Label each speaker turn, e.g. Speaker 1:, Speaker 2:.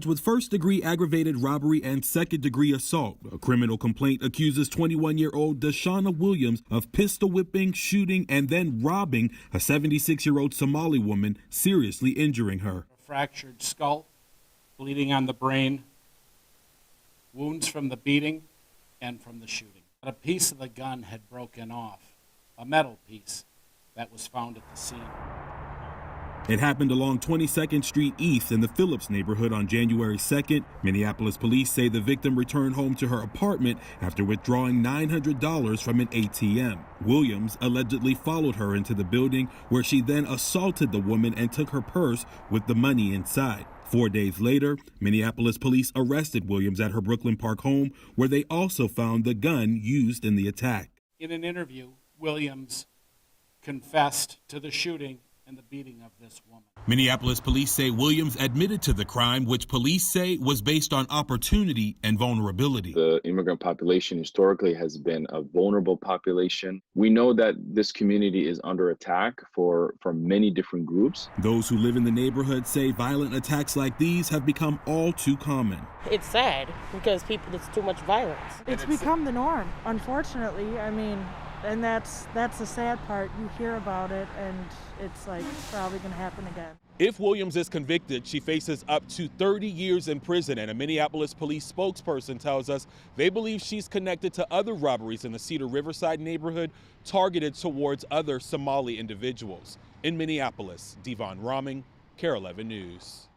Speaker 1: With first-degree aggravated robbery and second-degree assault. A criminal complaint accuses 21-year-old Deshauna Williams of pistol whipping, shooting, and then robbing a 76-year-old Somali woman, seriously injuring her.
Speaker 2: A fractured skull, bleeding on the brain, wounds from the beating and from the shooting. A piece of the gun had broken off, a metal piece that was found at the scene.
Speaker 1: It happened along 22nd Street East in the Phillips neighborhood on January 2nd. Minneapolis police say the victim returned home to her apartment after withdrawing $900 from an ATM. Williams allegedly followed her into the building, where she then assaulted the woman and took her purse with the money inside. 4 days later, Minneapolis police arrested Williams at her Brooklyn Park home, where they also found the gun used in the attack.
Speaker 2: In an interview, Williams confessed to the shooting and the beating of this woman.
Speaker 1: Minneapolis police say Williams admitted to the crime, which police say was based on opportunity and vulnerability.
Speaker 3: The immigrant population historically has been a vulnerable population. We know that this community is under attack from many different groups.
Speaker 1: Those who live in the neighborhood say violent attacks like these have become all too common.
Speaker 4: It's sad because it's too much violence.
Speaker 5: It's become the norm, unfortunately. I mean, and that's the sad part. You hear about it and it's like it's probably going to happen again.
Speaker 6: If Williams is convicted, she faces up to 30 years in prison, and a Minneapolis police spokesperson tells us they believe she's connected to other robberies in the Cedar Riverside neighborhood targeted towards other Somali individuals. In Minneapolis, Devon Roming, KARE 11 News.